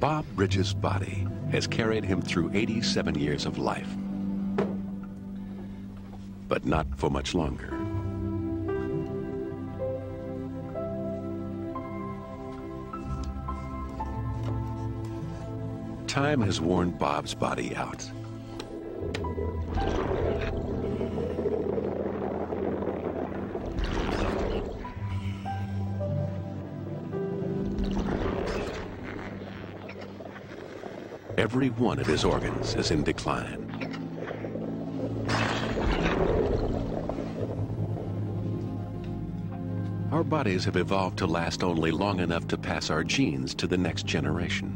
Bob Bridges' body has carried him through 87 years of life. But not for much longer. Time has worn Bob's body out. Every one of his organs is in decline. Our bodies have evolved to last only long enough to pass our genes to the next generation.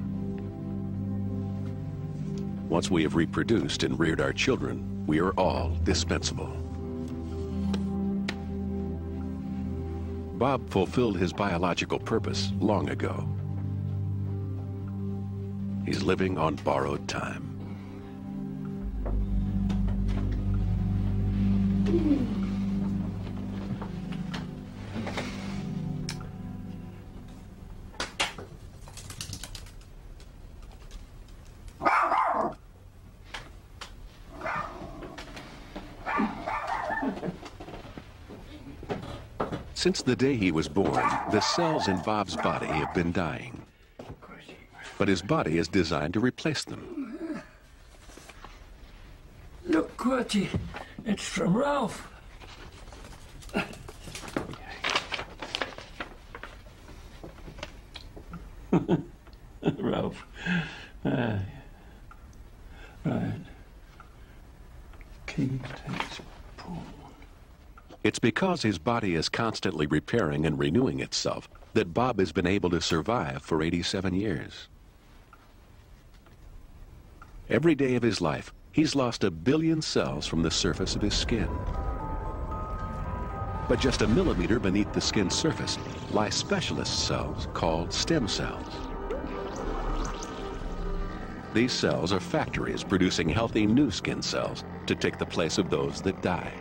Once we have reproduced and reared our children, we are all dispensable. Bob fulfilled his biological purpose long ago. He's living on borrowed time. Since the day he was born, the cells in Bob's body have been dying. But his body is designed to replace them. Look, Qwerty, it's from Ralph. Ralph. Right. Key takes Paul. It's because his body is constantly repairing and renewing itself that Bob has been able to survive for 87 years. Every day of his life, he's lost 1 billion cells from the surface of his skin. But just a millimeter beneath the skin's surface lie specialist cells called stem cells. These cells are factories producing healthy new skin cells to take the place of those that die.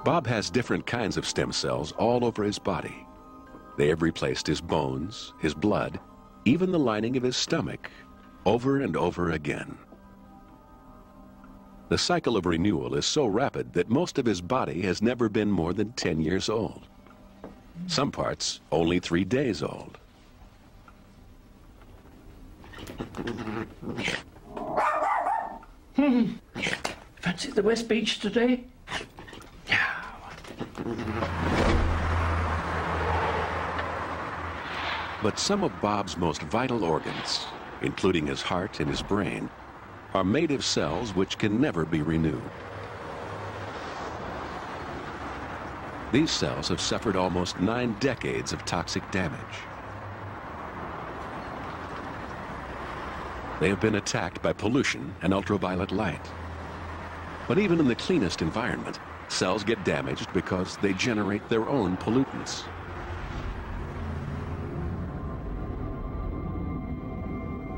Bob has different kinds of stem cells all over his body. They have replaced his bones, his blood, even the lining of his stomach, over and over again. The cycle of renewal is so rapid that most of his body has never been more than 10 years old. Some parts only 3 days old. Fancy the West Beach today? But some of Bob's most vital organs, including his heart and his brain, are made of cells which can never be renewed. These cells have suffered almost 9 decades of toxic damage. They have been attacked by pollution and ultraviolet light. But even in the cleanest environment, cells get damaged because they generate their own pollutants.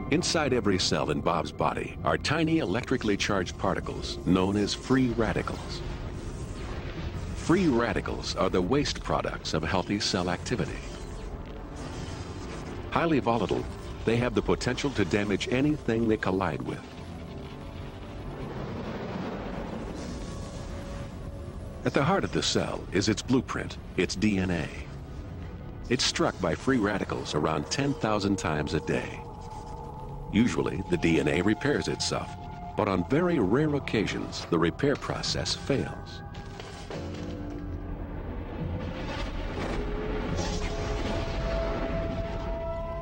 Inside every cell in Bob's body are tiny electrically charged particles known as free radicals. Free radicals are the waste products of healthy cell activity. Highly volatile, they have the potential to damage anything they collide with. At the heart of the cell is its blueprint, its DNA. It's struck by free radicals around 10,000 times a day. Usually, the DNA repairs itself, but on very rare occasions, the repair process fails.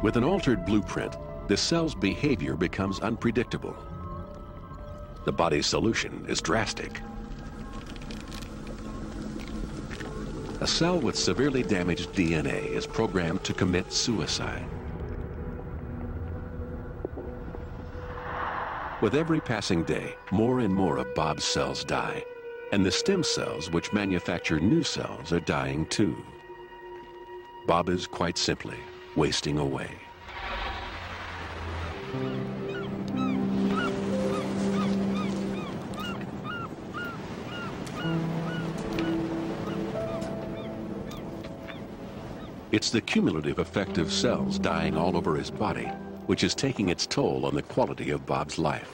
With an altered blueprint, the cell's behavior becomes unpredictable. The body's solution is drastic. A cell with severely damaged DNA is programmed to commit suicide. With every passing day, more and more of Bob's cells die, and the stem cells which manufacture new cells are dying too. Bob is quite simply wasting away. It's the cumulative effect of cells dying all over his body, which is taking its toll on the quality of Bob's life.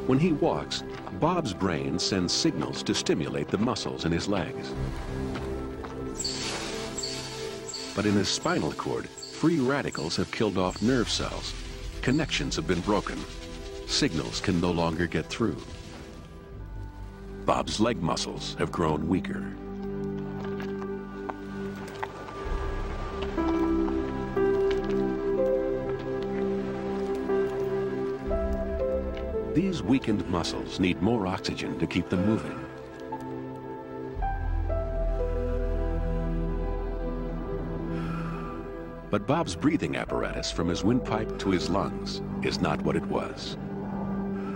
When he walks, Bob's brain sends signals to stimulate the muscles in his legs. But in his spinal cord, free radicals have killed off nerve cells. Connections have been broken. Signals can no longer get through. Bob's leg muscles have grown weaker. These weakened muscles need more oxygen to keep them moving. But Bob's breathing apparatus from his windpipe to his lungs is not what it was.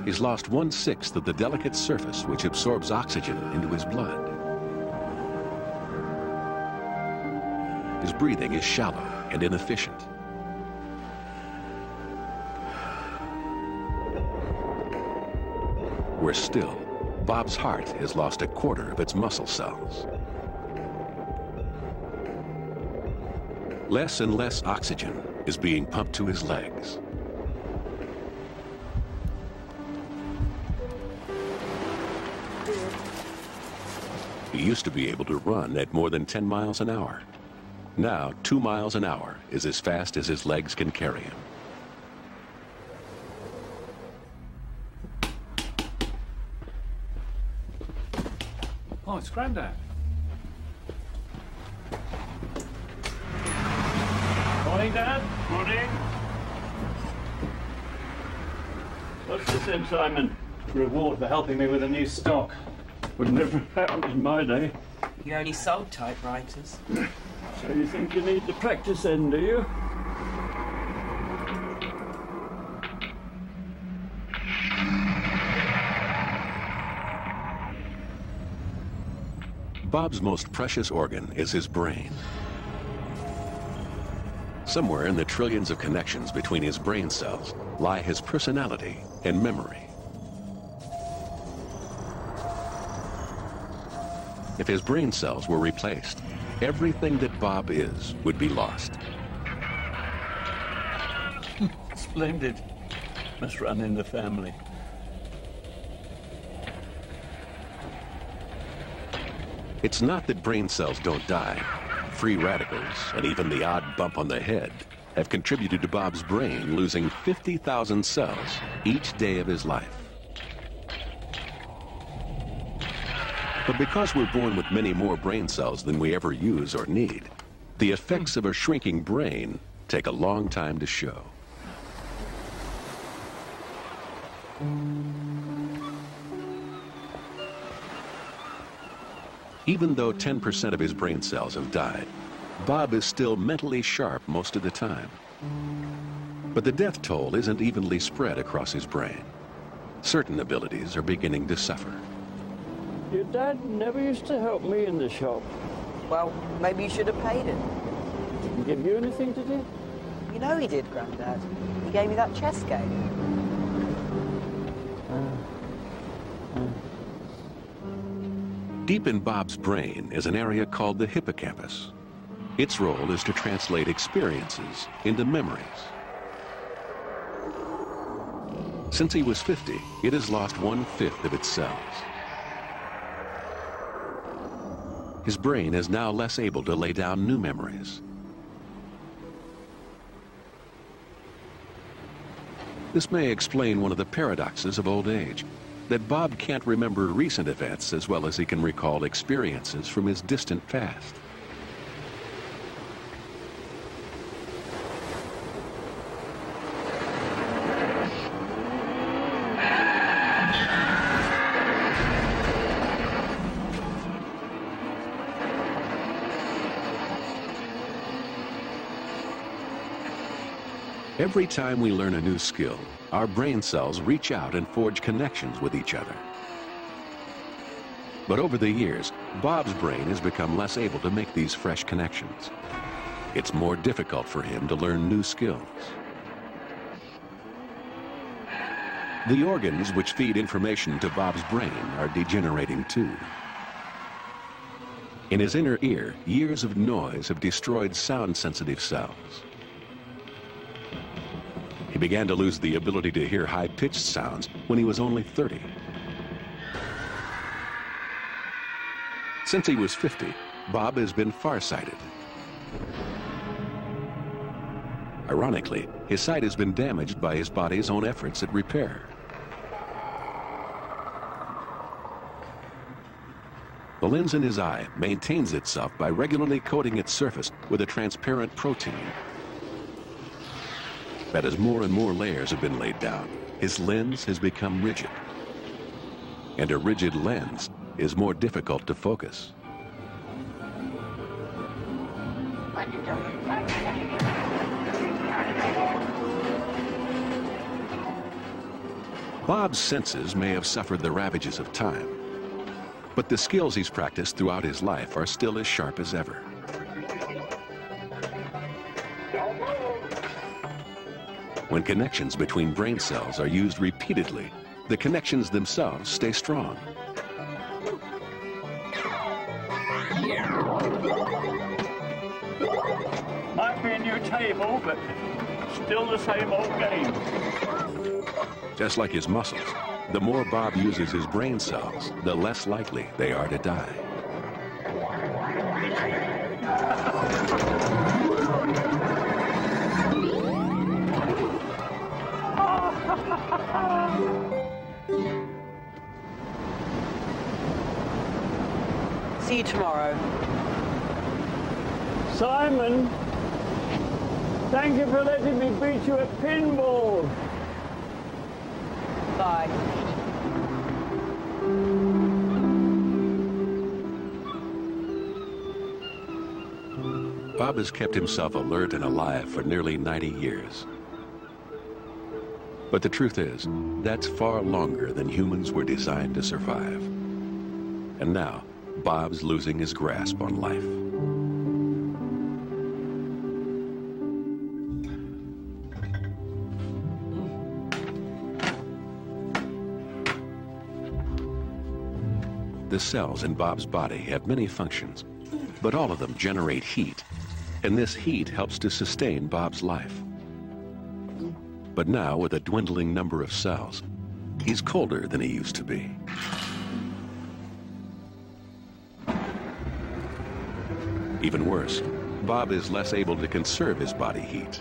He's lost 1/6 of the delicate surface which absorbs oxygen into his blood. His breathing is shallow and inefficient. Worse still, Bob's heart has lost 1/4 of its muscle cells. Less and less oxygen is being pumped to his legs. He used to be able to run at more than 10 miles an hour. Now, 2 miles an hour is as fast as his legs can carry him. Oh, it's Grandad. Morning, Dad. Morning. What's this then, Simon? Reward for helping me with a new stock. Would never happened in my day. You only sold typewriters. So you think you need the practice then, do you? Bob's most precious organ is his brain. Somewhere in the trillions of connections between his brain cells lie his personality and memory. If his brain cells were replaced, everything that Bob is would be lost. Splendid. Must run in the family. It's not that brain cells don't die. Free radicals, and even the odd bump on the head, have contributed to Bob's brain losing 50,000 cells each day of his life. But because we're born with many more brain cells than we ever use or need, the effects of a shrinking brain take a long time to show. Even though 10% of his brain cells have died, Bob is still mentally sharp most of the time. But the death toll isn't evenly spread across his brain. Certain abilities are beginning to suffer. Your dad never used to help me in the shop. Well, maybe you should have paid him. Didn't give you anything to do? You know he did, Grandad. He gave me that chess game. Deep in Bob's brain is an area called the hippocampus. Its role is to translate experiences into memories. Since he was 50, it has lost 1/5 of its cells. His brain is now less able to lay down new memories. This may explain one of the paradoxes of old age, that Bob can't remember recent events as well as he can recall experiences from his distant past. Every time we learn a new skill, our brain cells reach out and forge connections with each other. But over the years, Bob's brain has become less able to make these fresh connections. It's more difficult for him to learn new skills. The organs which feed information to Bob's brain are degenerating too. In his inner ear, years of noise have destroyed sound-sensitive cells. He began to lose the ability to hear high-pitched sounds when he was only 30. Since he was 50, Bob has been farsighted. Ironically, his sight has been damaged by his body's own efforts at repair. The lens in his eye maintains itself by regularly coating its surface with a transparent protein. But as more and more layers have been laid down, his lens has become rigid. And a rigid lens is more difficult to focus. Bob's senses may have suffered the ravages of time, but the skills he's practiced throughout his life are still as sharp as ever. When connections between brain cells are used repeatedly, the connections themselves stay strong. Might be a new table, but still the same old game. Just like his muscles, the more Bob uses his brain cells, the less likely they are to die. See you tomorrow. Simon, thank you for letting me beat you at pinball. Bye. Bob has kept himself alert and alive for nearly 90 years. But the truth is, that's far longer than humans were designed to survive. And now, Bob's losing his grasp on life. The cells in Bob's body have many functions, but all of them generate heat, and this heat helps to sustain Bob's life. But now, with a dwindling number of cells, he's colder than he used to be. Even worse, Bob is less able to conserve his body heat.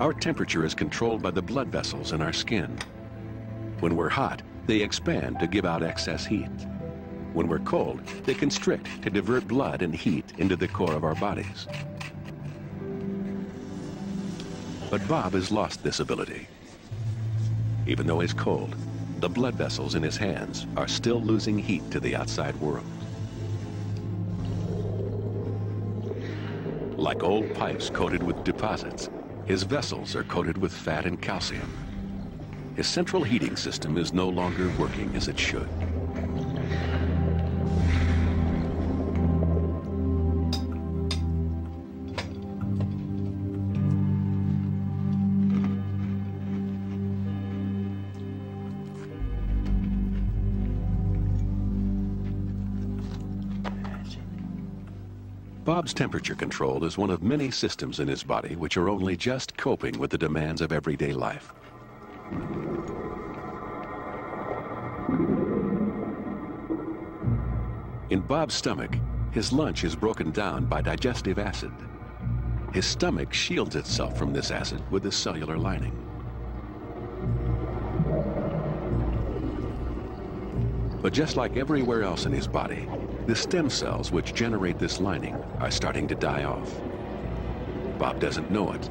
Our temperature is controlled by the blood vessels in our skin. When we're hot, they expand to give out excess heat. When we're cold, they constrict to divert blood and heat into the core of our bodies. But Bob has lost this ability. Even though he's cold, the blood vessels in his hands are still losing heat to the outside world. Like old pipes coated with deposits, his vessels are coated with fat and calcium. His central heating system is no longer working as it should. Bob's temperature control is one of many systems in his body which are only just coping with the demands of everyday life. In Bob's stomach, his lunch is broken down by digestive acid. His stomach shields itself from this acid with a cellular lining. But just like everywhere else in his body, the stem cells which generate this lining are starting to die off. Bob doesn't know it,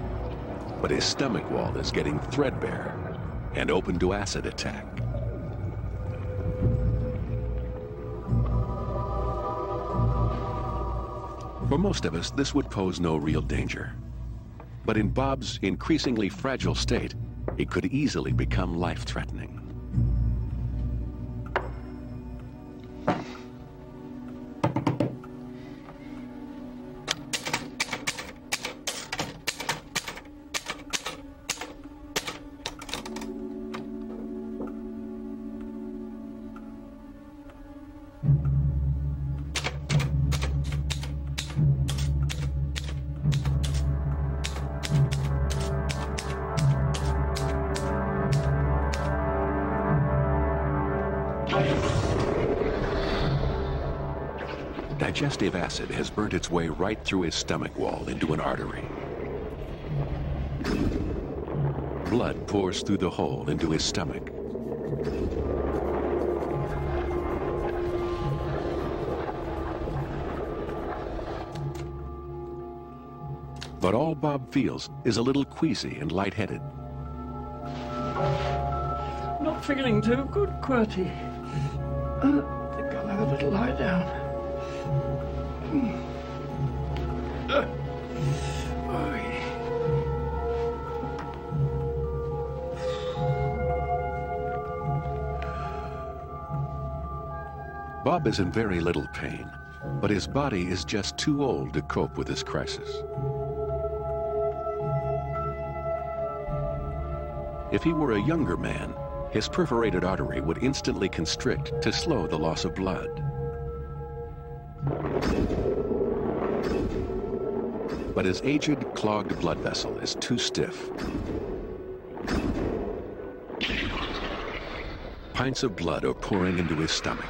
but his stomach wall is getting threadbare and open to acid attack. For most of us, this would pose no real danger. But in Bob's increasingly fragile state, it could easily become life-threatening. Digestive acid has burnt its way right through his stomach wall into an artery. Blood pours through the hole into his stomach. But all Bob feels is a little queasy and lightheaded. Not feeling too good, QWERTY. I think I'll have a little lie down. Bob is in very little pain, but his body is just too old to cope with this crisis. If he were a younger man, his perforated artery would instantly constrict to slow the loss of blood. But his aged, clogged blood vessel is too stiff. Pints of blood are pouring into his stomach.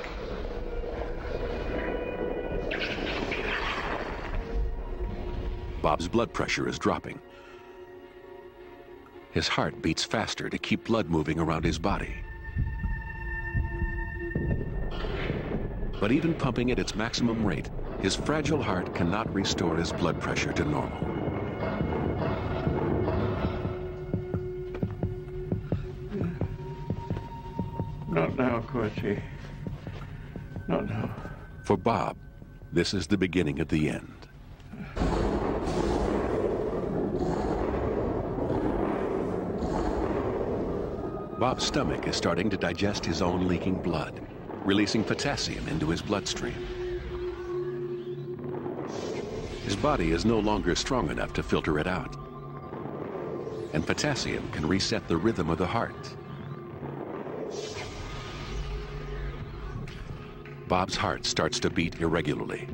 Bob's blood pressure is dropping. His heart beats faster to keep blood moving around his body. But even pumping at its maximum rate, his fragile heart cannot restore his blood pressure to normal. Not now, QWERTY. Not now. For Bob, this is the beginning of the end. Bob's stomach is starting to digest his own leaking blood, releasing potassium into his bloodstream. His body is no longer strong enough to filter it out. And potassium can reset the rhythm of the heart. Bob's heart starts to beat irregularly.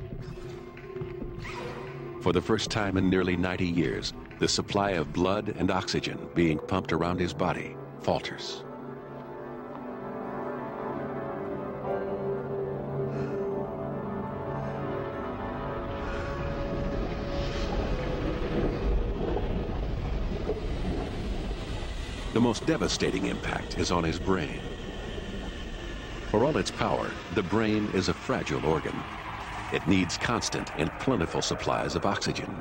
For the first time in nearly 90 years, the supply of blood and oxygen being pumped around his body falters. The most devastating impact is on his brain. For all its power, the brain is a fragile organ. It needs constant and plentiful supplies of oxygen.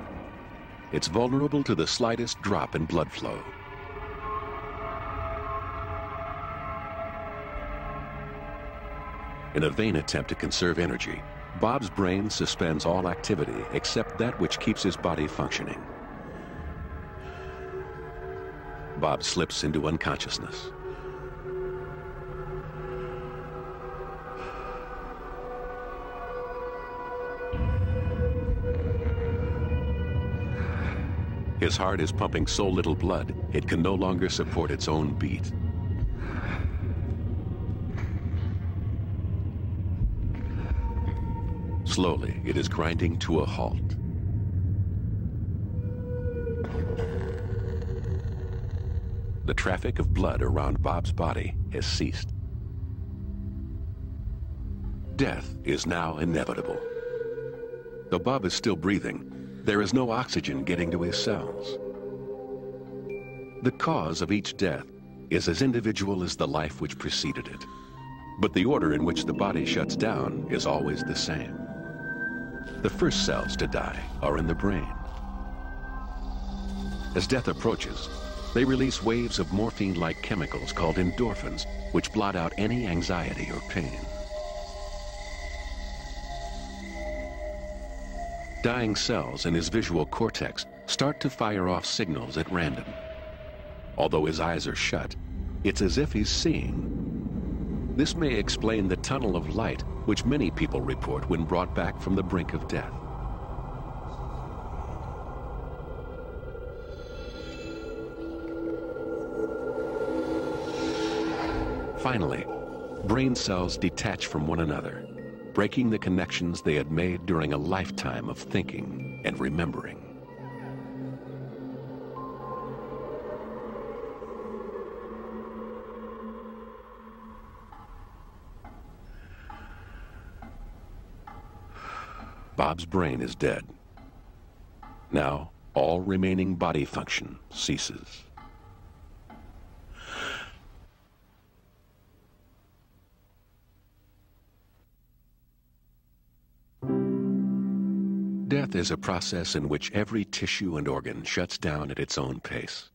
It's vulnerable to the slightest drop in blood flow. In a vain attempt to conserve energy, Bob's brain suspends all activity except that which keeps his body functioning. Bob slips into unconsciousness. His heart is pumping so little blood, it can no longer support its own beat. Slowly, it is grinding to a halt. The traffic of blood around Bob's body has ceased. Death is now inevitable. Though Bob is still breathing, there is no oxygen getting to his cells. The cause of each death is as individual as the life which preceded it. But the order in which the body shuts down is always the same. The first cells to die are in the brain. As death approaches, they release waves of morphine-like chemicals called endorphins, which blot out any anxiety or pain. Dying cells in his visual cortex start to fire off signals at random. Although his eyes are shut, it's as if he's seeing. This may explain the tunnel of light which many people report when brought back from the brink of death. Finally, brain cells detach from one another, breaking the connections they had made during a lifetime of thinking and remembering. Bob's brain is dead. Now, all remaining body function ceases. Death is a process in which every tissue and organ shuts down at its own pace.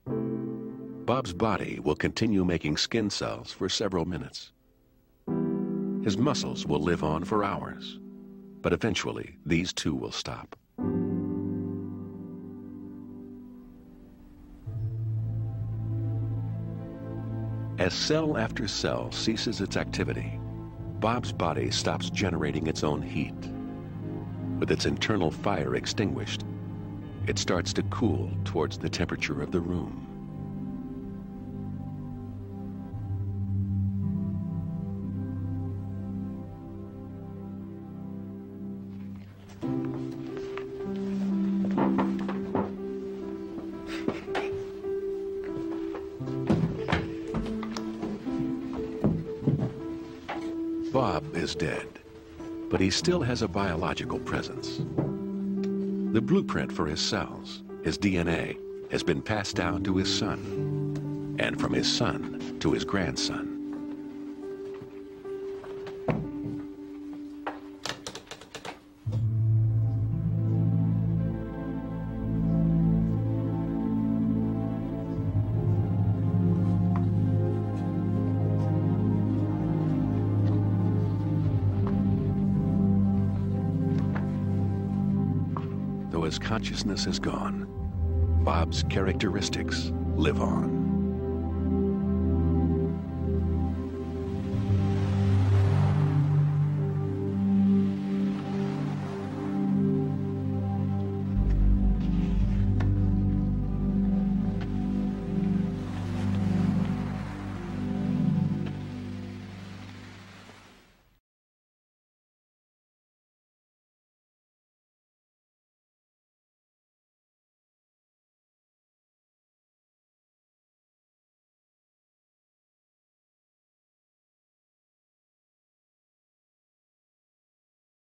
Bob's body will continue making skin cells for several minutes. His muscles will live on for hours, but eventually these too will stop. As cell after cell ceases its activity, Bob's body stops generating its own heat. With its internal fire extinguished, it starts to cool towards the temperature of the room. Bob is dead, but he still has a biological presence. The blueprint for his cells, his DNA, has been passed down to his son, and from his son to his grandson. Though his consciousness is gone, Bob's characteristics live on.